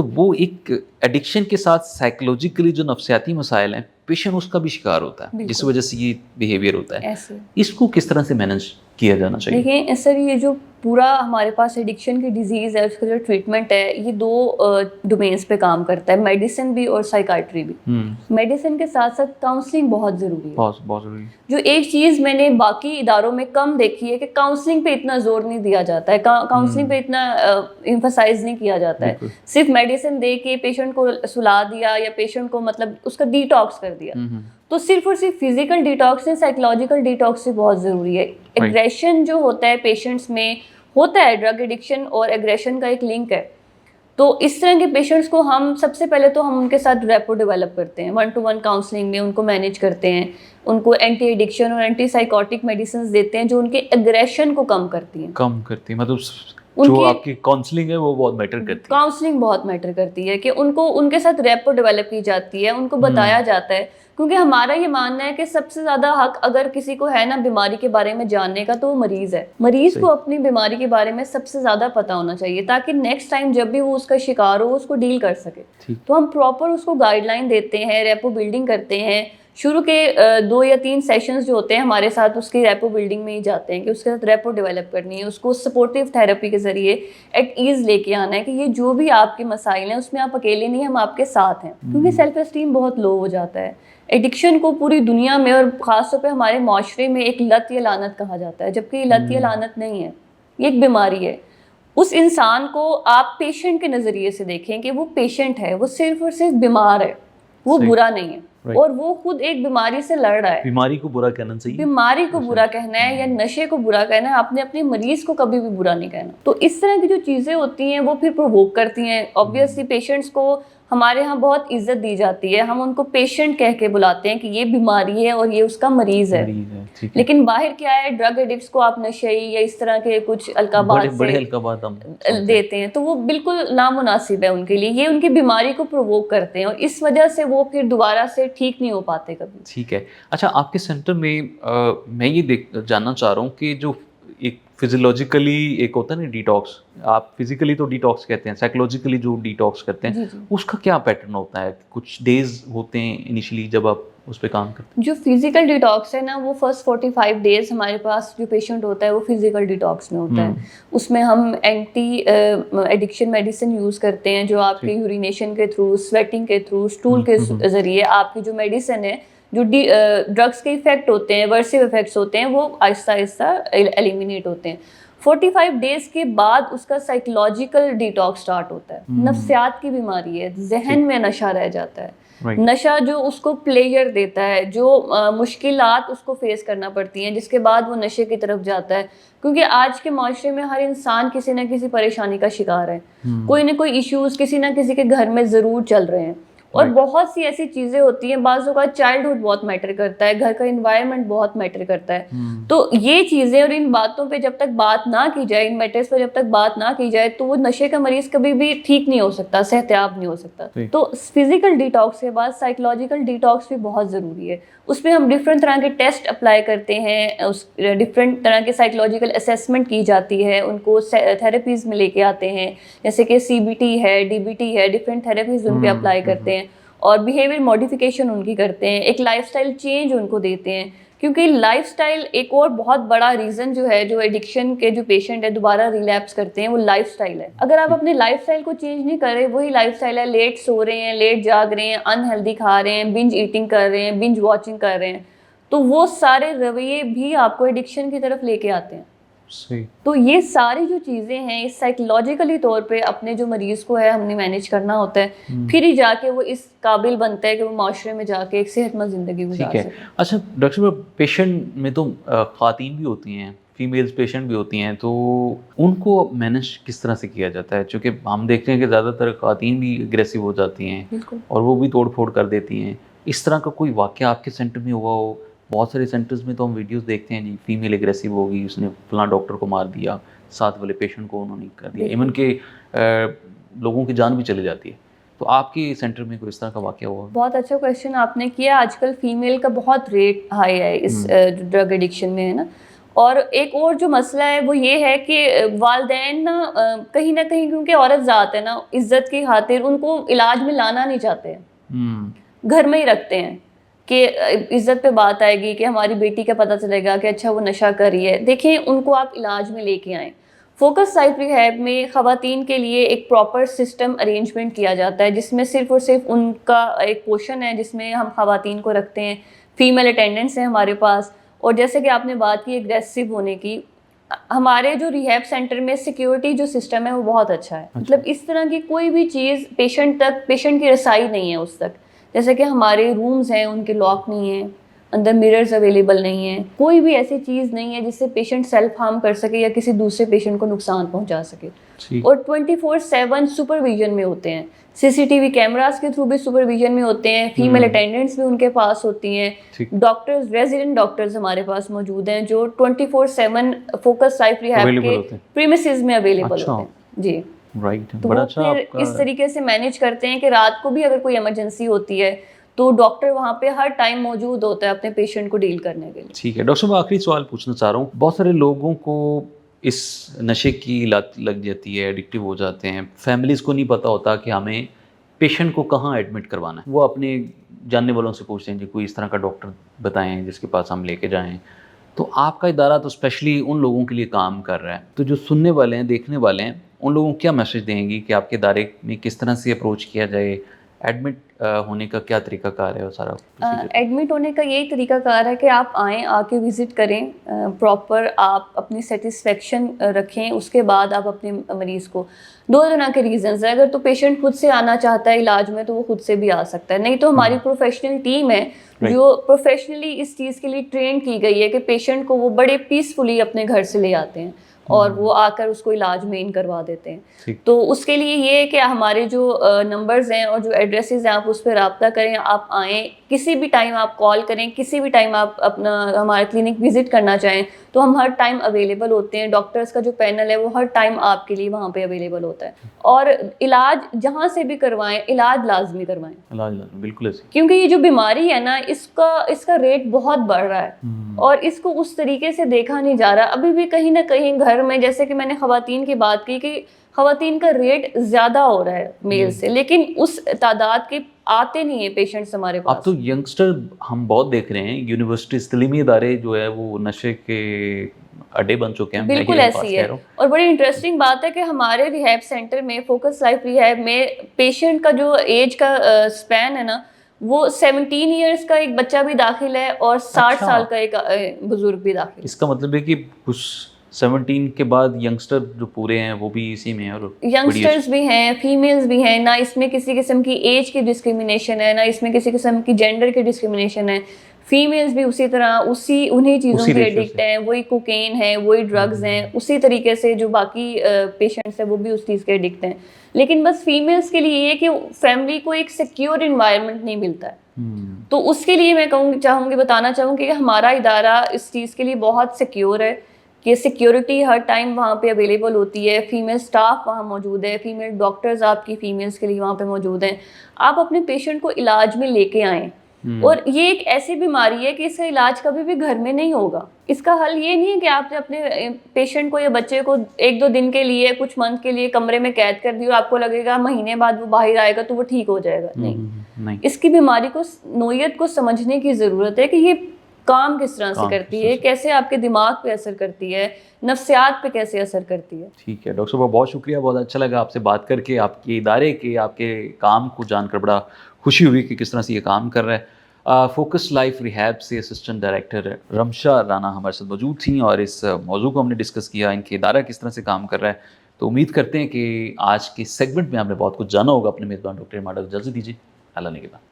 تو وہ ایک ایڈکشن کے ساتھ سائیکولوجیکلی جو نفسیاتی مسائل ہیں پیشنٹ اس کا بھی شکار ہوتا ہے جس وجہ سے یہ بیہیویئر ہوتا ہے. ایسے اس کو کس طرح سے مینیج کیا جانا چاہیے؟ دیکھیں سر یہ جو پورا ہمارے پاس ایڈکشن کی ڈیزیز ہے اس کا جو ٹریٹمنٹ ہے یہ دو ڈومینس پہ کام کرتا ہے, میڈیسن بھی اور سائیکائٹری بھی. میڈیسن کے ساتھ ساتھ کاؤنسلنگ بہت ضروری ہے. بہت ضروری. جو ایک چیز میں نے باقی اداروں میں کم دیکھی ہے کہ کاؤنسلنگ پہ اتنا زور نہیں دیا جاتا ہے, کاؤنسلنگ پہ اتنا ایمفسائز نہیں کیا جاتا ہے. صرف میڈیسن دے کے پیشنٹ کو سلا دیا یا پیشنٹ کو مطلب اس کا ڈیٹاکس کر دیا. تو صرف اور صرف فزیکل ڈیٹاکس نہیں, سائیکولوجیکل ڈیٹاکس بھی بہت ضروری ہے. ایگریشن جو ہوتا ہے پیشنٹس میں ہوتا ہے, ڈرگ ایڈکشن اور ایگریشن کا ایک لنک ہے. تو اس طرح کے پیشنٹس کو ہم سب سے پہلے تو ہم ان کے ساتھ ریپو ڈیولپ کرتے ہیں, 1-to-1 کاؤنسلنگ میں ان کو مینیج کرتے ہیں, ان کو اینٹی ایڈکشن اور اینٹی سائیکوٹک میڈیسنز دیتے ہیں جو ان کے ایگریشن کو کم کرتی ہیں. مطلب جو آپ کی کاؤنسلنگ ہے وہ بہت میٹر کرتی ہے. کاؤنسلنگ بہت میٹر کرتی ہے کہ ان کو ان کے ساتھ ریپو ڈیولپ کی جاتی ہے, ان کو بتایا جاتا ہے. کیونکہ ہمارا یہ ماننا ہے کہ سب سے زیادہ حق اگر کسی کو ہے نا بیماری کے بارے میں جاننے کا تو وہ مریض ہے. مریض کو اپنی بیماری کے بارے میں سب سے زیادہ پتہ ہونا چاہیے تاکہ نیکسٹ ٹائم جب بھی وہ اس کا شکار ہو اس کو ڈیل کر سکے. تو ہم پراپر اس کو گائیڈ لائن دیتے ہیں, ریپو بلڈنگ کرتے ہیں. شروع کے 2 یا 3 سیشنز جو ہوتے ہیں ہمارے ساتھ اس کی ریپو بلڈنگ میں ہی جاتے ہیں کہ اس کے ساتھ ریپو ڈیولپ کرنی ہے, اس کو سپورٹیو تھیراپی کے ذریعے ایٹ ایز لے کے آنا ہے کہ یہ جو بھی آپ کے مسائل ہیں اس میں آپ اکیلے نہیں, ہم آپ کے ساتھ ہیں. کیونکہ سیلف اسٹیم بہت لو ہو جاتا ہے. ایڈکشن کو پوری دنیا میں اور خاص طور پہ ہمارے معاشرے میں ایک لت یا لعنت کہا جاتا ہے, جبکہ یہ لت یا لعنت نہیں ہے, یہ ایک بیماری ہے. اس انسان کو آپ پیشنٹ کے نظریے سے دیکھیں کہ وہ پیشنٹ ہے, وہ صرف اور صرف بیمار ہے, وہ برا نہیں ہے. اور وہ خود ایک بیماری سے لڑ رہا ہے. بیماری کو برا کہنا چاہیے, بیماری کو برا کہنا ہے یا نشے کو برا کہنا ہے, آپ نے اپنے مریض کو کبھی بھی برا نہیں کہنا. تو اس طرح کی جو چیزیں ہوتی ہیں وہ پھر پرووک کرتی ہیں. آبویسلی پیشنٹس کو ہمارے ہاں بہت عزت دی جاتی ہے, ہم ان کو پیشنٹ کہہ کے بلاتے ہیں کہ یہ بیماری ہے اور یہ اس کا مریض ہے. لیکن باہر کیا ہے, ڈرگ ایڈکٹس کو آپ نشئی یا اس طرح کے کچھ القابات سے دیتے ہیں تو وہ بالکل نامناسب ہے ان کے لیے. یہ ان کی بیماری کو پرووک کرتے ہیں اور اس وجہ سے وہ پھر دوبارہ سے ٹھیک نہیں ہو پاتے کبھی. ٹھیک ہے. اچھا, آپ کے سینٹر میں میں یہ جاننا چاہ رہا ہوں کہ جو ایک فزیولوجیکلی ایک ہوتا ہے نا ڈیٹاکس, آپ فزیکلی تو ڈیٹاکس کہتے ہیں, سائیکولوجیکلی جو ڈیٹاکس کرتے ہیں اس کا کیا پیٹرن ہوتا ہے؟ کچھ ڈیز ہوتے ہیں انیشلی جب آپ اس پہ کام کرتے ہیں. جو فزیکل ڈیٹاکس ہے نا وہ فرسٹ 45 ڈیز ہمارے پاس جو پیشنٹ ہوتا ہے وہ فزیکل ڈیٹاکس میں ہوتا ہے. اس میں ہم اینٹی ایڈکشن میڈیسن یوز کرتے ہیں جو آپ کے یورینیشن کے تھرو, سویٹنگ کے تھرو, اسٹول کے ذریعے آپ کی جو میڈیسن ہے, جو ڈرگس کے ایفیکٹ ہوتے ہیں, ورسیو ایفیکٹس ہوتے ہیں, وہ آہستہ آہستہ ایلیمینیٹ ہوتے ہیں. 45 ڈیز کے بعد اس کا سائیکولوجیکل ڈیٹاکس سٹارٹ ہوتا ہے. نفسیات کی بیماری ہے, ذہن میں نشہ رہ جاتا ہے. نشہ جو اس کو پلیجر دیتا ہے, جو مشکلات اس کو فیس کرنا پڑتی ہیں, جس کے بعد وہ نشے کی طرف جاتا ہے. کیونکہ آج کے معاشرے میں ہر انسان کسی نہ کسی پریشانی کا شکار ہے, کوئی نہ کوئی ایشوز کسی نہ کسی کے گھر میں ضرور چل رہے ہیں. اور بہت سی ایسی چیزیں ہوتی ہیں, بعض اوقات چائلڈہڈ بہت میٹر کرتا ہے, گھر کا انوائرمنٹ بہت میٹر کرتا ہے. تو یہ چیزیں اور ان باتوں پہ جب تک بات نہ کی جائے, ان میٹرز پہ جب تک بات نہ کی جائے تو وہ نشے کا مریض کبھی بھی ٹھیک نہیں ہو سکتا, صحتیاب نہیں ہو سکتا. تو فزیکل ڈیٹاکس کے بعد سائیکولوجیکل ڈیٹاکس بھی بہت ضروری ہے. اس میں ہم ڈفرینٹ طرح کے ٹیسٹ اپلائی کرتے ہیں, ڈفرینٹ طرح کے سائیکولوجیکل اسیسمنٹ کی جاتی ہے, ان کو تھیراپیز میں لے کے آتے ہیں, جیسے کہ CBT ہے, DBT ہے, ڈفرینٹ تھیراپیز ان پہ اپلائی کرتے ہیں اور بیہیویئر ماڈیفیکیشن ان کی کرتے ہیں, ایک لائف سٹائل چینج ان کو دیتے ہیں. کیونکہ لائف سٹائل ایک اور بہت بڑا ریزن جو ہے, جو ایڈکشن کے جو پیشنٹ ہے دوبارہ ریلیپس کرتے ہیں, وہ لائف سٹائل ہے. اگر آپ اپنے لائف سٹائل کو چینج نہیں کر رہے, وہی لائف سٹائل ہے, لیٹ سو رہے ہیں, لیٹ جاگ رہے ہیں, انہیلدی کھا رہے ہیں, بنج ایٹنگ کر رہے ہیں, بنج واچنگ کر رہے ہیں, تو وہ سارے رویے بھی آپ کو ایڈکشن کی طرف لے کے آتے ہیں. تو یہ ساری جو چیزیں ہیں سائیکولوجیکلی طور پہ اپنے جو مریض کو ہے ہم نے مینیج کرنا ہوتا ہے, پھر ہی جا کے وہ اس قابل بنتا ہے کہ وہ معاشرے میں جا کے ایک صحت مند زندگی گزار سکے. اچھا ڈاکٹر صاحب, پیشنٹ میں تو خواتین بھی ہوتی ہیں, فیمیلز پیشنٹ بھی ہوتی ہیں, تو ان کو مینیج کس طرح سے کیا جاتا ہے؟ چونکہ ہم دیکھتے ہیں کہ زیادہ تر خواتین بھی اگریسو ہو جاتی ہیں اور وہ بھی توڑ پھوڑ کر دیتی ہیں. اس طرح کا کوئی واقعہ آپ کے سینٹر میں ہوا ہو؟ بہت سارے سینٹرز میں تو ہم ویڈیوز دیکھتے ہیں جی, فیمیل اگریسو ہوگی, اس نے فلاں ڈاکٹر کو مار دیا, ساتھ والے پیشنٹ کو انہوں نے کر دیا, ایون کہ لوگوں کی جان بھی چلی جاتی ہے. تو آپ کے سینٹر میں کوئی اس طرح کا واقعہ ہوا؟ بہت اچھا کویشچن آپ نے کیا. آج کل فیمیل کا بہت ریٹ ہائی ہے اس ڈرگ ایڈکشن میں, ہے نا. اور ایک اور جو مسئلہ ہے وہ یہ ہے کہ والدین نا کہیں نہ کہیں کیونکہ عورت ذات ہے نا، عزت کی خاطر ان کو علاج میں لانا نہیں چاہتے ہیں، گھر میں ہی رکھتے ہیں کہ عزت پہ بات آئے گی کہ ہماری بیٹی کا پتہ چلے گا کہ اچھا وہ نشہ کر رہی ہے. دیکھیں ان کو آپ علاج میں لے کے آئیں. فوکس لائف ریہیب میں خواتین کے لیے ایک پراپر سسٹم ارینجمنٹ کیا جاتا ہے جس میں صرف اور صرف ان کا ایک پورشن ہے جس میں ہم خواتین کو رکھتے ہیں. فیمیل اٹینڈنٹس ہیں ہمارے پاس. اور جیسے کہ آپ نے بات کی اگریسو ہونے کی، ہمارے جو ریہیب سینٹر میں سیکیورٹی جو سسٹم ہے وہ بہت اچھا ہے. مطلب اس طرح کی کوئی بھی چیز پیشنٹ کی رسائی نہیں ہے اس تک. جیسے کہ ہمارے رومز ہیں ان کے لاک نہیں ہیں، اندر مررز اویلیبل نہیں ہیں، کوئی بھی ایسی چیز نہیں ہے جس سے پیشنٹ سیلف ہارم کر سکے یا کسی دوسرے پیشنٹ کو نقصان پہنچا سکے. اور 24/7 سپرویژن میں ہوتے ہیں. CCTV کیمراز کے تھرو بھی سپرویژن میں ہوتے ہیں. فیمیل اٹینڈنٹس بھی ان کے پاس ہوتی ہیں. ڈاکٹرز، ریزیڈنٹ ڈاکٹرز ہمارے پاس موجود ہیں جو 24/7 فوکس لائف ریہیب کے پریمیسز میں اویلیبل ہوتے ہیں. جی رائٹ، تو بڑا وہ اچھا پھر اس طریقے سے مینیج کرتے ہیں کہ رات کو بھی اگر کوئی ایمرجنسی ہوتی ہے تو ڈاکٹر وہاں پہ ہر ٹائم موجود ہوتا ہے اپنے پیشنٹ کو ڈیل کرنے کے لیے. ٹھیک ہے ڈاکٹر صاحب، آخری سوال پوچھنا چاہ رہا ہوں. بہت سارے لوگوں کو اس نشے کی لت لگ جاتی ہے، ایڈکٹیو ہو جاتے ہیں. فیملیز کو نہیں پتہ ہوتا کہ ہمیں پیشنٹ کو کہاں ایڈمٹ کروانا ہے. وہ اپنے جاننے والوں سے پوچھتے ہیں جی کوئی اس طرح کا ڈاکٹر بتائیں جس کے پاس ہم لے کے جائیں. تو آپ کا ادارہ تو اسپیشلی ان لوگوں کے لیے کام کر رہا ہے. تو جو سننے والے ہیں، دیکھنے والے ہیں، ان لوگوں کو کیا میسج دیں گی کہ آپ کے ادارے میں کس طرح سے اپروچ کیا جائے؟ ایڈمٹ ہونے کا کیا طریقہ کار ہے وہ سارا؟ ایڈمٹ ہونے کا یہی طریقہ کار ہے کہ آپ آئیں، آ کے وزٹ کریں، پراپر آپ اپنی سیٹسفیکشن رکھیں. اس کے بعد آپ اپنے مریض کو، دو طرح کے ریزنز ہیں. اگر تو پیشنٹ خود سے آنا چاہتا ہے علاج میں تو وہ خود سے بھی آ سکتا ہے، نہیں تو ہماری پروفیشنل ٹیم ہے جو پروفیشنلی اس چیز کے لیے ٹرین کی گئی ہے کہ پیشنٹ کو وہ بڑے پیسفلی اپنے گھر سے لے آتے ہیں اور وہ آ کر اس کو علاج مین کروا دیتے ہیں. تو اس کے لیے یہ ہے کہ ہمارے جو نمبرز ہیں اور جو ایڈریسز ہیں آپ اس پہ رابطہ کریں. آپ آئیں، کسی بھی ٹائم آپ کال کریں، کسی بھی ٹائم آپ اپنا ہمارا کلینک وزٹ کرنا چاہیں تو ہم ہر ٹائم اویلیبل ہوتے ہیں. ڈاکٹرز کا جو پینل ہے وہ ہر ٹائم آپ کے لیے وہاں پہ اویلیبل ہوتا ہے. اور علاج جہاں سے بھی کروائیں، علاج لازمی کروائیں. بالکل ایسے، کیونکہ یہ جو بیماری ہے نا اس کا ریٹ بہت بڑھ رہا ہے اور اس کو اس طریقے سے دیکھا نہیں جا رہا. ابھی بھی کہیں نہ کہیں گھر میں، جیسے کہ میں نے خواتین کی بات کی کہ خواتین کا ریٹ زیادہ ہو رہا ہے میل سے، لیکن اس تعداد کے آتے نہیں ہیں پیشنٹس ہمارے پاس. اب تو ینگسٹر ہم بہت دیکھ رہے ہیں، یونیورسٹیز، تعلیمی ادارے جو ہے وہ نشے کے اڈے بن چکے ہیں. بالکل ایسی ہے. اور بڑی انٹرسٹنگ بات ہے کہ ہمارے ریہیب سینٹر میں، فوکس لائف ریہیب میں، پیشنٹ کا جو ایج کا اسپین ہے نا وہ 17 ایئرس کا ایک بچہ بھی داخل ہے اور 60 سال کا ایک بزرگ بھی داخل ہے. اس کا مطلب ہے کہ کچھ 17 کے بعد ینگسٹر جو پورے ہیں وہ بھی اسی میں ہیں. اور ینگسٹرز بھی ہیں، فیمیلز بھی ہیں. نہ اس میں کسی قسم کی ایج کی ڈسکریمنیشن ہے، نہ اس میں کسی قسم کی جینڈر کی ڈسکریمنیشن ہے. فیمیلز بھی اسی طرح انہی چیزوں کے ایڈکٹ ہیں. وہی کوکین ہے، وہی ڈرگز ہیں. اسی طریقے سے جو باقی پیشنٹس ہیں وہ بھی اس چیز کے ایڈکٹ ہیں. لیکن بس فیمیلز کے لیے یہ کہ فیملی کو ایک سیکیور انوائرمنٹ نہیں ملتا ہے. تو اس کے لیے میں بتانا چاہوں کہ ہمارا ادارہ اس چیز کے لیے بہت سیکیور ہے کہ سیکیورٹی ہر ٹائم وہاں پہ اویلیبل ہوتی ہے. فیمیل سٹاف وہاں موجود ہے، فیمیل ڈاکٹرز آپ کی فیمیلز کے لیے وہاں پہ موجود ہیں. آپ اپنے پیشنٹ کو علاج میں لے کے آئیں. اور یہ ایک ایسی بیماری ہے کہ اس کا علاج کبھی بھی گھر میں نہیں ہوگا. اس کا حل یہ نہیں ہے کہ آپ نے اپنے پیشنٹ کو یا بچے کو 1-2 دن کے لیے، کچھ منتھ کے لیے کمرے میں قید کر دی اور آپ کو لگے گا مہینے بعد وہ باہر آئے گا تو وہ ٹھیک ہو جائے گا. نہیں، اس کی بیماری کو، نوعیت کو سمجھنے کی ضرورت ہے کہ یہ کام کس طرح سے کرتی ہے، کیسے آپ کے دماغ پہ اثر کرتی ہے، نفسیات پہ کیسے اثر کرتی ہے. ٹھیک ہے ڈاکٹر صاحب، بہت شکریہ. بہت اچھا لگا آپ سے بات کر کے، آپ کے ادارے کے، آپ کے کام کو جان کر بڑا خوشی ہوئی کہ کس طرح سے یہ کام کر رہا ہے. فوکس لائف ریہیب سے اسسٹنٹ ڈائریکٹر رمشا رانا ہمارے ساتھ موجود تھیں اور اس موضوع کو ہم نے ڈسکس کیا، ان کے ادارہ کس طرح سے کام کر رہا ہے. تو امید کرتے ہیں کہ آج کے سیگمنٹ میں آپ نے بہت کچھ جانا ہوگا. اپنے میزبان ڈاکٹر ماڈل اجازت دیجیے. اللہ نے کے بعد.